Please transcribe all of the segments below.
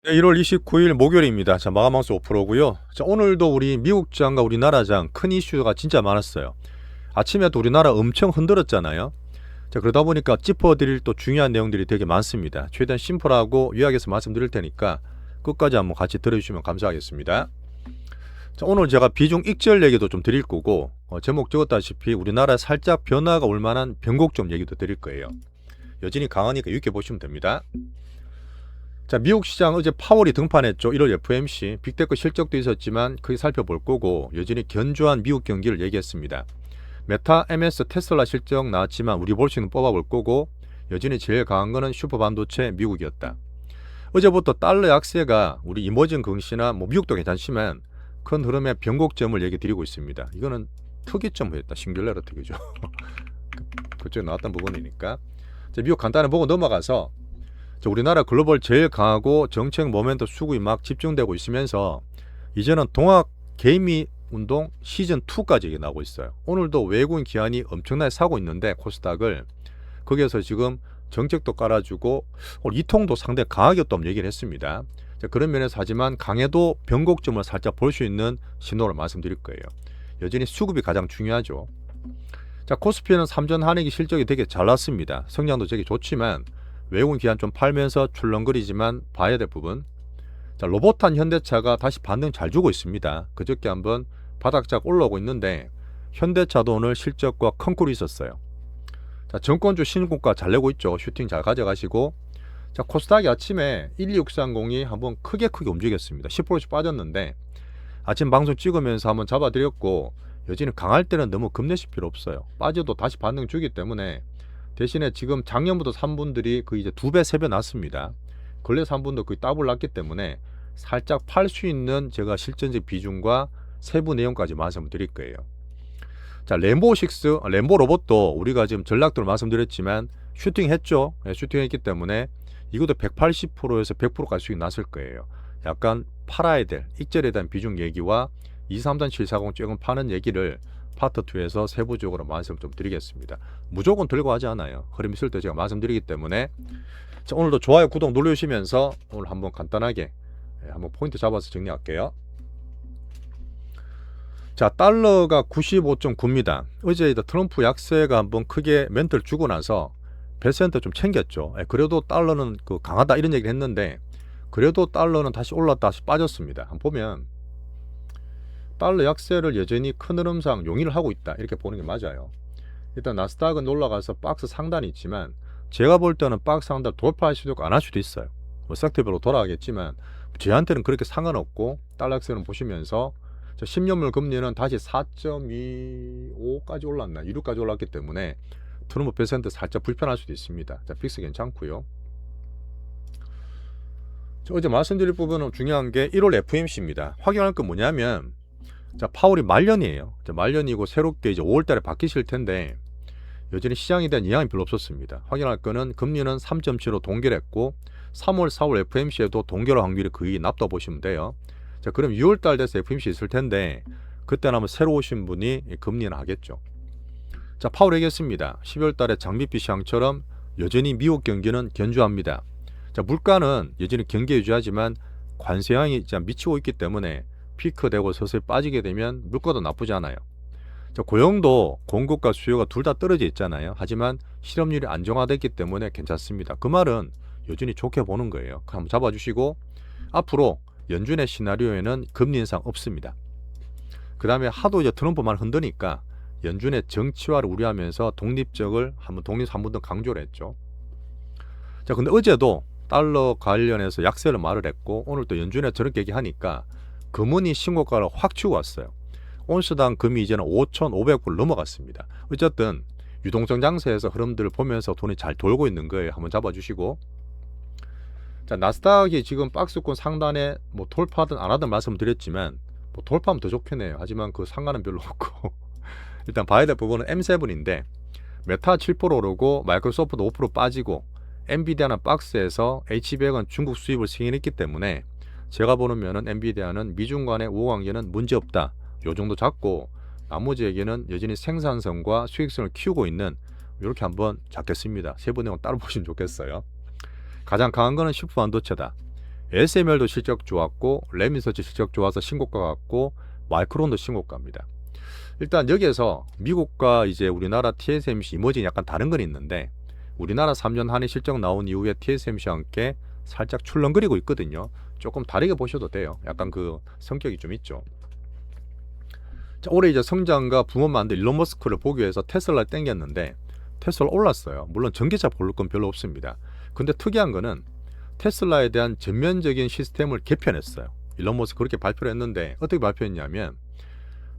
네, 1월 29일 목요일입니다. 자, 마감방송 5%고요. 자, 오늘도 우리 미국장과 우리나라장 큰 이슈가 진짜 많았어요. 아침에도 우리나라 엄청 흔들었잖아요. 자, 그러다 보니까 짚어드릴 또 중요한 내용들이 되게 많습니다. 최대한 심플하고 요약해서 말씀드릴 테니까 끝까지 한번 같이 들어주시면 감사하겠습니다. 자, 오늘 제가 비중 익절 얘기도 좀 드릴 거고, 제목 적었다시피 우리나라에 살짝 변화가 올 만한 변곡점 얘기도 드릴 거예요. 여전히 강하니까 유익해 보시면 됩니다. 자, 미국 시장 어제 파월이 등판했죠. 1월 FOMC 빅테크 실적도 있었지만 크게 살펴볼 거고, 여전히 견조한 미국 경기를 얘기했습니다. 메타, MS, 테슬라 실적 나왔지만 우리 볼 수 있는 뽑아볼 거고, 여전히 제일 강한 거는 슈퍼반도체 미국이었다. 어제부터 달러 약세가 우리 이머징 증시나 미국도 괜찮지만 큰 흐름의 변곡점을 얘기 드리고 있습니다. 이거는 특이점이었다. 싱귤레러 특이죠. 그쪽에 나왔던 부분이니까. 자, 미국 간단히 보고 넘어가서, 우리나라 글로벌 제일 강하고 정책 모멘트 수급이 막 집중되고 있으면서 이제는 동학 개미 운동 시즌2까지 나오고 있어요. 오늘도 외국인 기관이 엄청나게 사고 있는데 코스닥을, 거기에서 지금 정책도 깔아주고 오늘 이통도 상당히 강하게 또 얘기를 했습니다. 자, 그런 면에서 하지만 강해도 변곡점을 살짝 볼 수 있는 신호를 말씀드릴 거예요. 여전히 수급이 가장 중요하죠. 자, 코스피는 삼전 한익이 실적이 되게 잘 났습니다. 성장도 되게 좋지만 외국인 기관 좀 팔면서 출렁거리지만 봐야 될 부분. 자, 로봇한 현대차가 다시 반등 잘 주고 있습니다. 그저께 한번 바닥작 올라오고 있는데 현대차도 오늘 실적과 컨콜이 있었어요. 자, 정권주 신고가 잘 내고 있죠. 슈팅 잘 가져가시고. 자, 코스닥이 아침에 12630이 한번 크게 움직였습니다. 10%씩 빠졌는데 아침 방송 찍으면서 한번 잡아드렸고, 여전히 강할 때는 너무 겁내실 필요 없어요. 빠져도 다시 반등 주기 때문에. 대신에 지금 작년부터 산 분들이 그 이제 2배, 3배 났습니다. 근래 산 분도 거의 더블 났기 때문에 살짝 팔 수 있는 제가 실전적 비중과 세부 내용까지 말씀드릴 거예요. 자, 램보 로봇도 우리가 지금 전략도를 말씀드렸지만 슈팅했죠. 네, 슈팅했기 때문에 이것도 180%에서 100% 갈 수 났을 거예요. 약간 팔아야 될 익절에 대한 비중 얘기와 233-740 조금 파는 얘기를 파트 2에서 세부적으로 말씀 좀 드리겠습니다. 무조건 들고 하지 않아요. 흐름 있을 때 제가 말씀드리기 때문에. 자, 오늘도 좋아요, 구독 눌러주시면서 오늘 한번 간단하게 한번 포인트 잡아서 정리할게요. 자, 달러가 95.9입니다. 어제 트럼프 약세가 한번 크게 멘트를 주고 나서 배센터 좀 챙겼죠. 그래도 달러는 강하다 이런 얘기를 했는데, 그래도 달러는 다시 올랐다 다시 빠졌습니다. 한번 보면 달러 약세를 여전히 큰 흐름상 용인을 하고 있다, 이렇게 보는 게 맞아요. 일단 나스닥은 올라가서 박스 상단이 있지만 제가 볼 때는 박스 상단 돌파할 수도 있고 안 할 수도 있어요. 섹터별로 돌아가겠지만 저한테는 그렇게 상관없고, 달러 약세는 보시면서 10년물 금리는 다시 4.25까지 올랐나 26까지 올랐기 때문에 트럼프 배센터 살짝 불편할 수도 있습니다. 자, 픽스 괜찮고요. 어제 말씀드릴 부분은 중요한 게 1월 FOMC입니다. 확인할 건 뭐냐면, 자, 파월이 말년이에요. 자, 말년이고 새롭게 이제 5월달에 바뀌실 텐데 여전히 시장에 대한 영향이 별로 없었습니다. 확인할 거는 금리는 3.75 동결했고 3월, 4월 FOMC에도 동결 확률이 거의 납다 보시면 돼요. 자, 그럼 6월달 돼서 FOMC 있을 텐데 그때는 아마 새로 오신 분이 금리는 하겠죠. 자, 파월 얘기했습니다. 12월달에 장밋빛 시장처럼 여전히 미국 경기는 견조합니다. 자, 물가는 여전히 경기 유지하지만 관세향이 미치고 있기 때문에 피크되고 서서히 빠지게 되면 물가도 나쁘지 않아요. 자, 고용도 공급과 수요가 둘 다 떨어져 있잖아요. 하지만 실업률이 안정화됐기 때문에 괜찮습니다. 그 말은 여전히 좋게 보는 거예요. 한번 잡아주시고, 앞으로 연준의 시나리오에는 금리 인상 없습니다. 그 다음에 하도 이제 트럼프만 흔드니까 연준의 정치화를 우려하면서 독립 한번 더 강조를 했죠. 자, 근데 어제도 달러 관련해서 약세를 말을 했고, 오늘 또 연준에 저렇게 얘기하니까 금은이 신고가를 확 치고 왔어요. 온스당 금이 이제는 5,500불 넘어갔습니다. 어쨌든 유동성 장세에서 흐름들을 보면서 돈이 잘 돌고 있는 거예요. 한번 잡아주시고. 자, 나스닥이 지금 박스권 상단에 돌파하든 안 하든 말씀드렸지만 돌파하면 더 좋겠네요. 하지만 그 상관은 별로 없고 일단 봐야 될 부분은 M7인데 메타 7% 오르고 마이크로소프트 5% 빠지고, 엔비디아는 박스에서 H100은 중국 수입을 승인했기 때문에 제가 보는 면은 엔비디아는 미중 간의 우호관계는 문제없다, 요 정도 잡고 나머지에게는 여전히 생산성과 수익성을 키우고 있는, 이렇게 한번 잡겠습니다. 세부 내용 따로 보시면 좋겠어요. 가장 강한 거는 슈퍼반도체다. ASML도 실적 좋았고 램리서치 실적 좋아서 신고가 같고 마이크론도 신고가입니다. 일단 여기에서 미국과 이제 우리나라 TSMC 이머징이 약간 다른 건 있는데 우리나라 3년 한해 실적 나온 이후에 TSMC와 함께 살짝 출렁거리고 있거든요. 조금 다르게 보셔도 돼요. 약간 그 성격이 좀 있죠. 자, 올해 이제 성장과 붐업 만든 일론 머스크를 보기 위해서 테슬라를 땡겼는데 테슬라 올랐어요. 물론 전기차 고를 건 별로 없습니다. 근데 특이한 거는 테슬라에 대한 전면적인 시스템을 개편했어요. 일론 머스크 그렇게 발표를 했는데 어떻게 발표했냐면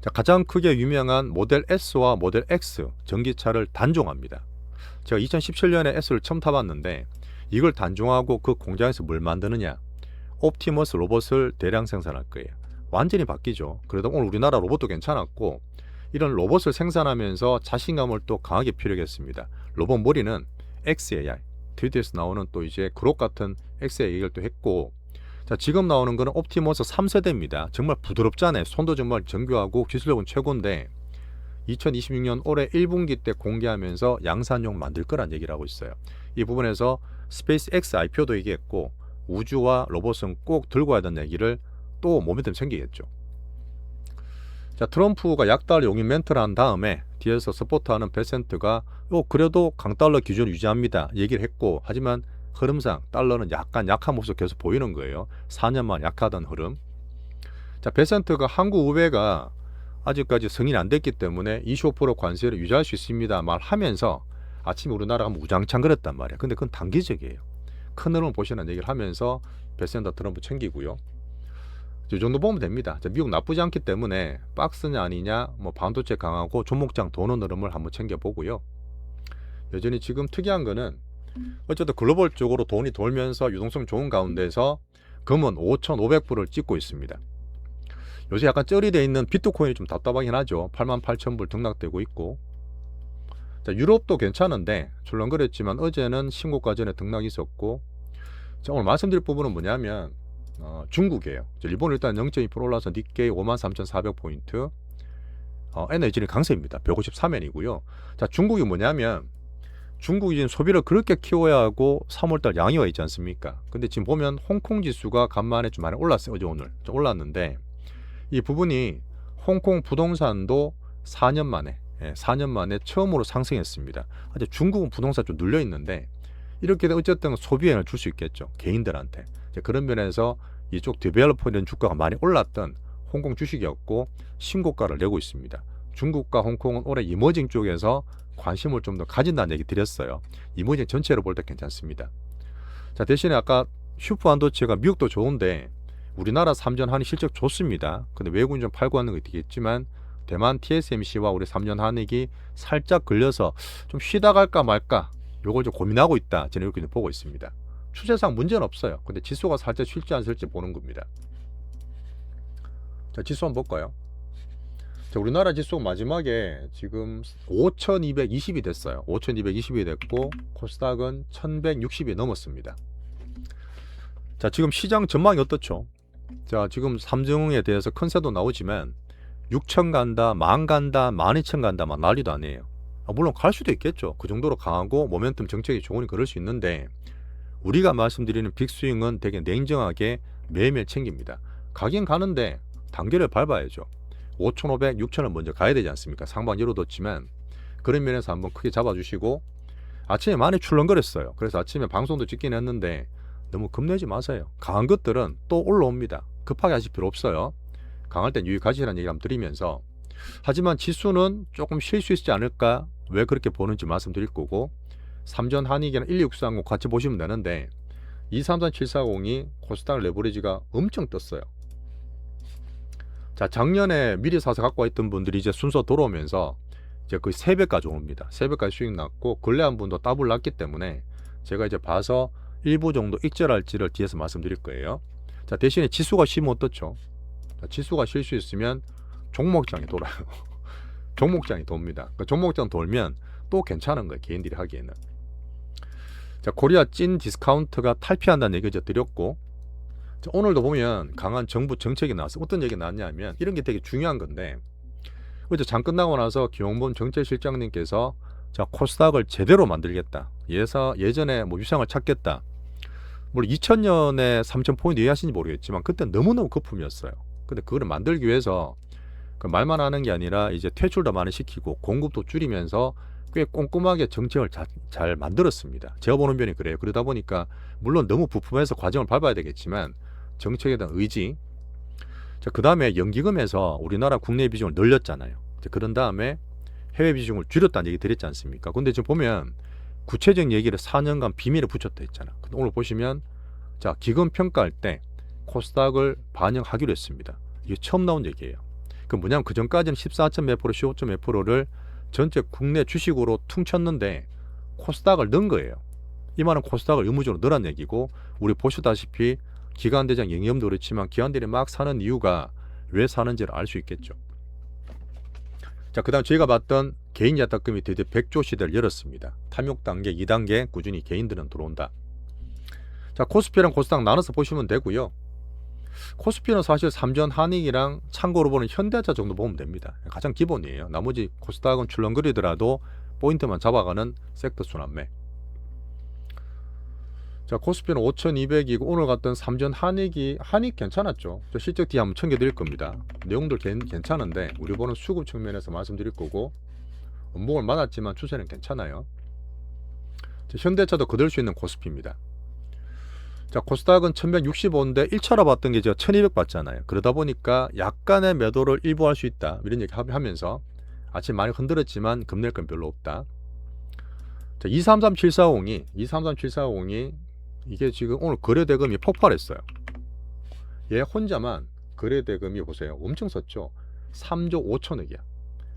자, 가장 크게 유명한 모델 S와 모델 X 전기차를 단종합니다. 제가 2017년에 S를 처음 타봤는데 이걸 단종하고 그 공장에서 뭘 만드느냐? 옵티머스 로봇을 대량 생산할 거예요. 완전히 바뀌죠. 그래도 오늘 우리나라 로봇도 괜찮았고 이런 로봇을 생산하면서 자신감을 또 강하게 필요했습니다. 로봇 머리는 XAI, 드디어서 나오는 또 이제 그룹 같은 XAI를 또 했고 자, 지금 나오는 거는 옵티머스 3세대입니다. 정말 부드럽잖아요. 손도 정말 정교하고 기술력은 최고인데 2026년 올해 1분기 때 공개하면서 양산용 만들 거란 얘기를 하고 있어요. 이 부분에서 스페이스X IPO도 얘기했고 우주와 로봇은 꼭 들고 와야 되는 얘기를 또 모멘텀 생기겠죠. 자, 트럼프가 약달 용인 멘트를 한 다음에 뒤에서 서포트하는 베센트가 그래도 강달러 기준을 유지합니다 얘기를 했고 하지만 흐름상 달러는 약간 약한 모습 계속 보이는 거예요. 4년만 약하던 흐름. 자, 베센트가 한국 의회가 아직까지 승인이 안 됐기 때문에 25% 관세를 유지할 수 있습니다 말하면서 아침에 우리나라가 우장창 그랬단 말이야. 근데 그건 단기적이에요. 큰 흐름을 보시는 얘기를 하면서 베센터 트럼프 챙기고요. 이 정도 보면 됩니다. 자, 미국 나쁘지 않기 때문에 박스냐 아니냐 뭐 반도체 강하고 종목장 도는 흐름을 한번 챙겨보고요. 여전히 지금 특이한 거는 어쨌든 글로벌 쪽으로 돈이 돌면서 유동성 좋은 가운데서 금은 5,500불을 찍고 있습니다. 요새 약간 쩔이 돼 있는 비트코인이 좀 답답하긴 하죠. 88,000불 등락되고 있고. 자, 유럽도 괜찮은데 출렁거렸지만 어제는 신고가 전에 등락이 있었고 자, 오늘 말씀드릴 부분은 뭐냐면 중국이에요. 일본은 일단 0.2% 올라서 니케이 53,400포인트 에너지는 강세입니다. 153엔이고요. 자, 중국이 뭐냐면 중국이 지금 소비를 그렇게 키워야 하고 3월달 양이와 있지 않습니까? 근데 지금 보면 홍콩 지수가 간만에 좀 많이 올랐어요. 어제 오늘 좀 올랐는데 이 부분이 홍콩 부동산도 4년 만에 처음으로 상승했습니다. 아직 중국은 부동산 좀 눌려 있는데 이렇게 어쨌든 소비에는 줄 수 있겠죠. 개인들한테. 그런 면에서 이쪽 디벨로퍼된 주가가 많이 올랐던 홍콩 주식이었고 신고가를 내고 있습니다. 중국과 홍콩은 올해 이머징 쪽에서 관심을 좀 더 가진다는 얘기 드렸어요. 이머징 전체로 볼 때 괜찮습니다. 자, 대신에 아까 슈퍼 반도체가 미국도 좋은데 우리나라 3전 한이 실적 좋습니다. 근데 외국인 좀 팔고 하는 거 있겠지만 대만 TSMC와 우리 3년 한익이 살짝 걸려서 좀 쉬다 갈까 말까 요걸 좀 고민하고 있다. 저는 이렇게 보고 있습니다. 추세상 문제는 없어요. 근데 지수가 살짝 쉴지 안 쉴지 보는 겁니다. 자, 지수 한번 볼까요? 자, 우리나라 지수가 마지막에 지금 5,220이 됐어요. 5,220이 됐고 코스닥은 1,160이 넘었습니다. 자, 지금 시장 전망이 어떻죠? 자, 지금 삼성에 대해서 컨셉도 나오지만 6천 간다, 10,000 간다, 12,000 간다 막 난리도 아니에요. 물론 갈 수도 있겠죠. 그 정도로 강하고 모멘텀 정책이 좋으니 그럴 수 있는데 우리가 말씀드리는 빅스윙은 되게 냉정하게 매일매일 챙깁니다. 가긴 가는데 단계를 밟아야죠. 5,500, 6,000을 먼저 가야 되지 않습니까? 상방 열어뒀지만 그런 면에서 한번 크게 잡아주시고 아침에 많이 출렁거렸어요. 그래서 아침에 방송도 찍긴 했는데 너무 겁내지 마세요. 강한 것들은 또 올라옵니다. 급하게 하실 필요 없어요. 강할 땐 유익하시라는 얘기 한번 드리면서 하지만 지수는 조금 쉴 수 있지 않을까? 왜 그렇게 보는지 말씀드릴 거고 3전 한익이나 12630 같이 보시면 되는데 233740이 코스닥 레버리지가 엄청 떴어요. 자, 작년에 미리 사서 갖고 와 있던 분들이 이제 순서 돌아오면서 이제 거의 3배까지 옵니다. 3배까지 수익 났고 근래 한 분도 더블 났기 때문에 제가 이제 봐서 일부 정도 익절할지를 뒤에서 말씀드릴 거예요. 자, 대신에 지수가 쉬면 어떻죠? 자, 지수가 쉴 수 있으면 종목장이 돌아요. 종목장이 돕니다. 그러니까 종목장 돌면 또 괜찮은 거예요. 개인들이 하기에는. 자, 코리아 찐 디스카운트가 탈피한다는 얘기 드렸고 자, 오늘도 보면 강한 정부 정책이 나왔어요. 어떤 얘기 나왔냐면 이런 게 되게 중요한 건데 어제 장 끝나고 나서 기용범 정책실장님께서 자, 코스닥을 제대로 만들겠다. 예전에 뭐 유상을 찾겠다. 물론 2000년에 3000포인트 이해하시는지 모르겠지만 그때 너무너무 거품이었어요. 근데 그거를 만들기 위해서 그 말만 하는 게 아니라 이제 퇴출도 많이 시키고 공급도 줄이면서 꽤 꼼꼼하게 정책을 잘 만들었습니다. 제가 보는 면이 그래요. 그러다 보니까 물론 너무 부품해서 과정을 밟아야 되겠지만 정책에 대한 의지. 자, 그 다음에 연기금에서 우리나라 국내 비중을 늘렸잖아요. 그런 다음에 해외 비중을 줄였다는 얘기 드렸지 않습니까? 근데 지금 보면 구체적인 얘기를 4년간 비밀에 붙였다 했잖아. 근데 오늘 보시면 자, 기금 평가할 때 코스닥을 반영하기로 했습니다. 이게 처음 나온 얘기예요. 그 뭐냐면 그 전까지는 14점 몇 프로, 15점 몇 프로를 전체 국내 주식으로 퉁쳤는데 코스닥을 넣은 거예요. 이 말은 코스닥을 의무적으로 넣으란 얘기고, 우리 보시다시피 기관대장 영위험도 그렇지만 기관들이 막 사는 이유가 왜 사는지를 알 수 있겠죠. 자, 그 다음 저희가 봤던 개인 예탁금이 드디어 100조 시대를 열었습니다. 탐욕 단계, 2단계 꾸준히 개인들은 들어온다. 자, 코스피랑 코스닥 나눠서 보시면 되고요. 코스피는 사실 삼전 한익이랑 참고로 보는 현대차 정도 보면 됩니다. 가장 기본이에요. 나머지 코스닥은 출렁거리더라도 포인트만 잡아가는 섹터 순환매. 자, 코스피는 5200이고 오늘 갔던 삼전 한익 괜찮았죠. 저 실적 뒤에 한번 챙겨드릴 겁니다. 내용들 괜찮은데 우리 보는 수급 측면에서 말씀드릴 거고, 원목을 맞았지만 추세는 괜찮아요. 자, 현대차도 거들 수 있는 코스피입니다. 자, 코스닥은 1165인데 1차로 봤던 게 제가 1200 봤잖아요. 그러다 보니까 약간의 매도를 일부 할 수 있다, 이런 얘기 하면서 아침 많이 흔들었지만 겁낼 건 별로 없다. 자, 233740이 이게 지금 오늘 거래대금이 폭발했어요. 얘 혼자만 거래대금이 보세요, 엄청 썼죠. 3조 5천억이야.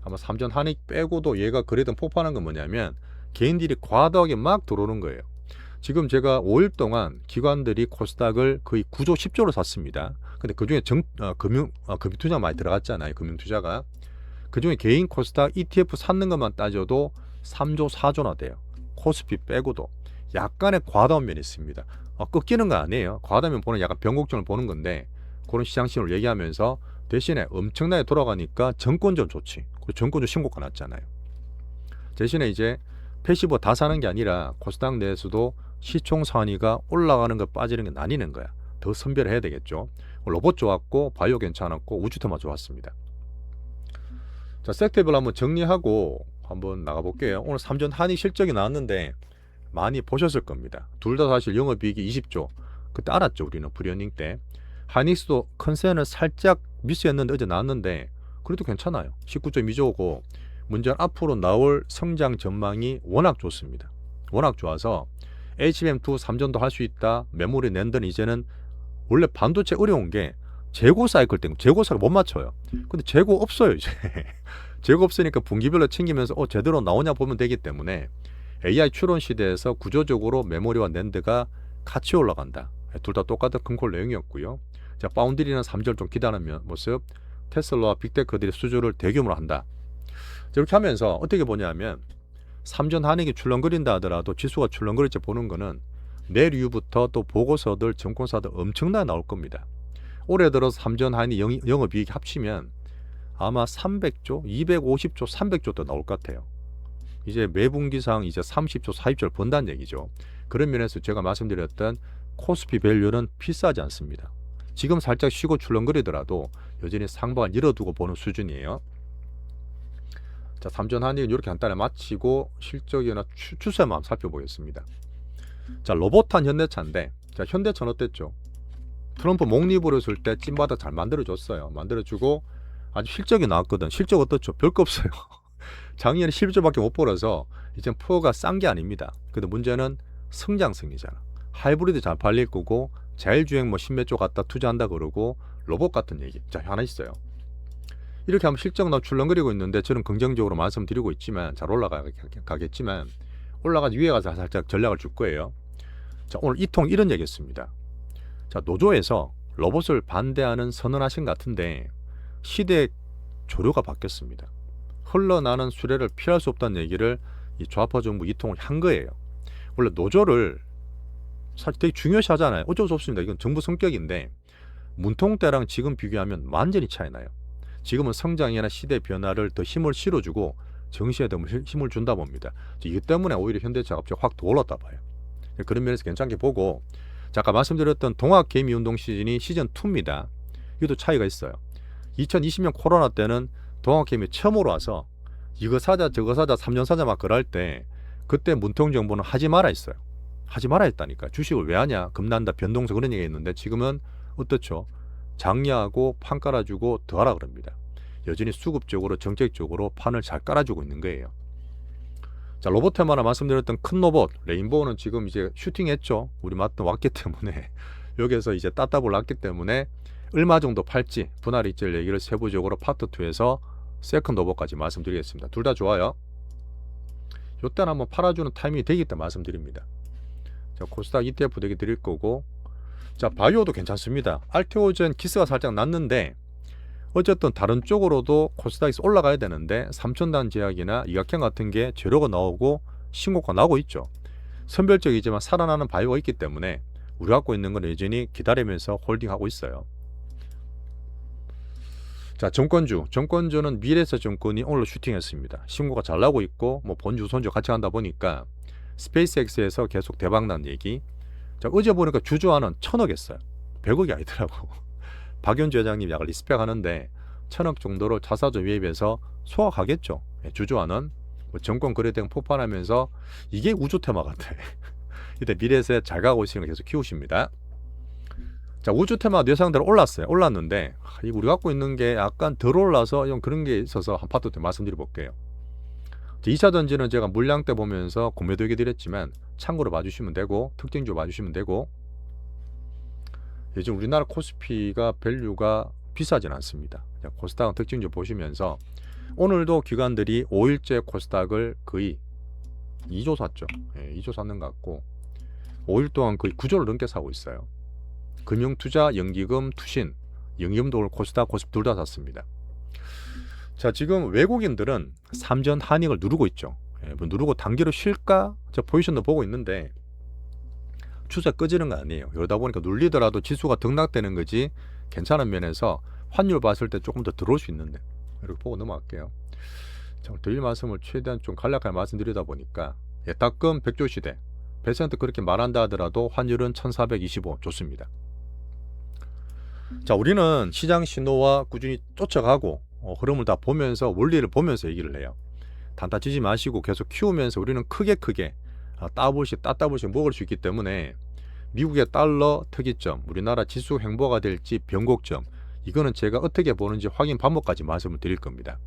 아마 삼전 한익 빼고도 얘가 거래대금 폭발한 건 뭐냐면 개인들이 과도하게 막 들어오는 거예요. 지금 제가 5일 동안 기관들이 코스닥을 거의 9조 10조로 샀습니다. 근데 그중에 금융투자 많이 들어갔잖아요. 금융투자가. 그중에 개인 코스닥 ETF 샀는 것만 따져도 3조 4조나 돼요. 코스피 빼고도. 약간의 과다한 면이 있습니다. 꺾이는 거 아니에요. 과다면 보는 약간 변곡점을 보는 건데, 그런 시장 신호를 얘기하면서 대신에 엄청나게 돌아가니까 정권전 좋지. 그리고 정권전 신고가 났잖아요. 대신에 이제 패시브 다 사는 게 아니라 코스닥 내에서도 시총 상위가 올라가는 거 빠지는 게 나뉘는 거야. 더 선별을 해야 되겠죠. 로봇 좋았고 바이오 괜찮았고 우주테마 좋았습니다. 자, 섹터별 한번 정리하고 한번 나가볼게요. 오늘 삼전 한익 실적이 나왔는데 많이 보셨을 겁니다. 둘 다 사실 영업이익이 20조. 그때 알았죠, 우리는 프리어닝 때. 하이닉스도 컨센을 살짝 미스했는데 어제 나왔는데 그래도 괜찮아요. 19.2조고 문제는 앞으로 나올 성장 전망이 워낙 좋습니다. 워낙 좋아서 HBM2 3전도 할 수 있다. 메모리 낸드는 이제는 원래 반도체 어려운 게 재고 사이클 때문에 재고 사이클 못 맞춰요. 근데 재고 없어요 이제. 재고 없으니까 분기별로 챙기면서 제대로 나오냐 보면 되기 때문에 AI 추론 시대에서 구조적으로 메모리와 낸드가 같이 올라간다. 둘 다 똑같은 큰콜 내용이었고요. 자, 파운드리는 3절 좀 기다리는 모습. 테슬라와 빅테크들이 수주를 대규모로 한다. 이렇게 하면서 어떻게 보냐면 삼전 한익이 출렁거린다 하더라도 지수가 출렁거릴지 보는 거는 내일 이후부터 또 보고서들 증권사들 엄청나게 나올 겁니다. 올해 들어서 삼전 한익 영업이익 합치면 아마 300조, 250조, 300조도 나올 것 같아요. 이제 매분기상 이제 30조, 40조를 번다는 얘기죠. 그런 면에서 제가 말씀드렸던 코스피 밸류는 비싸지 않습니다. 지금 살짝 쉬고 출렁거리더라도 여전히 상방을 열어두고 보는 수준이에요. 자, 삼전 한익은 이렇게 간단히 마치고 실적이나 추세만 살펴보겠습니다. 자, 로봇한 현대차인데, 자, 현대차는 어땠죠? 트럼프 목리부를 쓸 때 찐바닥 잘 만들어줬어요. 만들어주고 아주 실적이 나왔거든. 실적 어떻죠? 별거 없어요. 작년에 11조밖에 못 벌어서 이제 프로가 싼 게 아닙니다. 근데 문제는 성장성이잖아. 하이브리드 잘 팔릴 거고 자율주행 뭐 10몇 조 갖다 투자한다 그러고 로봇 같은 얘기. 자, 하나 있어요. 이렇게 하면 실적 나 출렁거리고 있는데 저는 긍정적으로 말씀드리고 있지만 잘 올라가겠지만 올라가 위에 가서 살짝 전략을 줄 거예요. 자, 오늘 이통 이런 얘기했습니다. 자, 노조에서 로봇을 반대하는 선언하신 것 같은데 시대의 조류가 바뀌었습니다. 흘러나는 수레를 피할 수 없다는 얘기를 이 좌파 정부 이통을 한 거예요. 원래 노조를 사실 되게 중요시 하잖아요. 어쩔 수 없습니다. 이건 정부 성격인데 문통 때랑 지금 비교하면 완전히 차이 나요. 지금은 성장이나 시대 변화를 더 힘을 실어주고 정시에 더 힘을 준다 봅니다. 이것 때문에 오히려 현대차가 갑자기 확 더 올랐다 봐요. 그런 면에서 괜찮게 보고, 자, 아까 말씀드렸던 동학개미운동 시즌이 시즌2입니다. 이것도 차이가 있어요. 2020년 코로나 때는 동학개미 처음으로 와서 이거 사자 저거 사자 3년 사자 막 그럴 때 그때 문통정부는 하지 마라 했어요. 하지 마라 했다니까. 주식을 왜 하냐, 겁난다, 변동성 그런 얘기가 있는데 지금은 어떻죠? 장려하고 판 깔아주고 더 하라 그럽니다. 여전히 수급적으로 정책적으로 판을 잘 깔아주고 있는 거예요. 자, 로봇 테마나 말씀드렸던 큰 로봇 레인보우는 지금 이제 슈팅했죠. 우리 맞던 왔기 때문에 여기서 이제 따따블 났기 때문에 얼마 정도 팔지 분할 이익 얘기를 세부적으로 파트 2에서 세컨드 로봇까지 말씀드리겠습니다. 둘 다 좋아요. 요때는 한번 팔아주는 타이밍이 되기 때문에 말씀드립니다. 자, 코스닥 ETF 되게 드릴 거고, 자, 바이오도 괜찮습니다. 알테오젠 기스가 살짝 났는데 어쨌든 다른 쪽으로도 코스닥에서 올라가야 되는데 3,000단 제약이나 이각형 같은 게 재료가 나오고 신고가 나오고 있죠. 선별적이지만 살아나는 바이오가 있기 때문에 우리 갖고 있는 건 여전히 기다리면서 홀딩하고 있어요. 자, 정권주는 미래에셋증권이 오늘 슈팅했습니다. 신고가 잘 나오고 있고 뭐 본주 손주 같이 간다 보니까 스페이스X에서 계속 대박난 얘기. 자, 어제 보니까 주주하는 1,000억 했어요. 100억이 아니더라고. 박윤주 회장님 약간 리스펙하는데 1,000억 정도로 자사주 매입해서 소화하겠죠. 주주하는 뭐 정권 거래대금 폭발하면서 이게 우주 테마 같아. 이때 미래에셋 잘 가고 있으니까 계속 키우십니다. 자, 우주 테마 뇌상대로 올랐어요. 올랐는데 이거 우리 갖고 있는 게 약간 덜 올라서 좀 그런 게 있어서 한 파트 때 말씀드려 볼게요. 2차 전지는 제가 물량 때 보면서 공매도 얘기 드렸지만 참고로 봐주시면 되고 특징주 봐주시면 되고, 요즘 우리나라 코스피가 밸류가 비싸진 않습니다. 코스닥은 특징주 보시면서 오늘도 기관들이 5일째 코스닥을 거의 2조 샀죠. 2조 샀는 것 같고 5일 동안 거의 9조를 넘게 사고 있어요. 금융투자, 연기금, 투신, 연기금도 오늘 코스닥, 코스피 둘 다 샀습니다. 자, 지금 외국인들은 삼전 한익을 누르고 있죠. 뭐 누르고 단기로 쉴까? 저 포지션도 보고 있는데 추세 꺼지는 거 아니에요. 이러다 보니까 눌리더라도 지수가 등락되는 거지 괜찮은 면에서 환율 봤을 때 조금 더 들어올 수 있는데 이렇게 보고 넘어갈게요. 자, 드릴 말씀을 최대한 좀 간략하게 말씀드리다 보니까 예탁금 100조 시대 100% 그렇게 말한다 하더라도 환율은 1425 좋습니다. 자, 우리는 시장 신호와 꾸준히 쫓아가고 흐름을 다 보면서 원리를 보면서 얘기를 해요. 단타 치지 마시고 계속 키우면서 우리는 크게 따블씩 먹을 수 있기 때문에 미국의 달러 특이점, 우리나라 지수 횡보가 될지 변곡점, 이거는 제가 어떻게 보는지 확인 반복까지 말씀을 드릴 겁니다.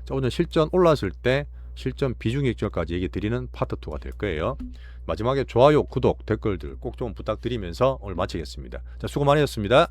자, 오늘 실전 올랐을 때 실전 비중 익절까지 얘기 드리는 파트 2가 될 거예요. 마지막에 좋아요, 구독, 댓글들 꼭 좀 부탁드리면서 오늘 마치겠습니다. 자, 수고 많으셨습니다.